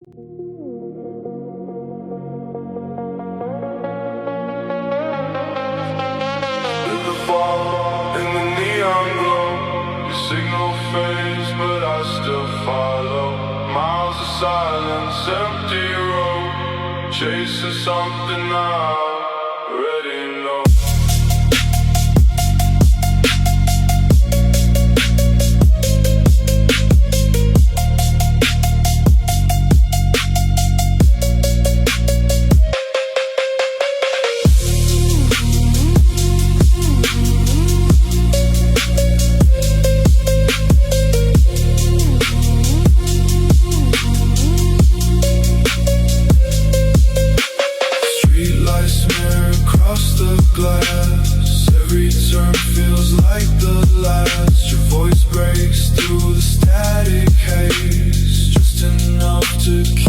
In the neon glow, your signal fades, but I still follow. Miles of silence, empty road, chasing something I already know. Glass. Every turn feels like the last. Your voice breaks through the static haze, just enough to keep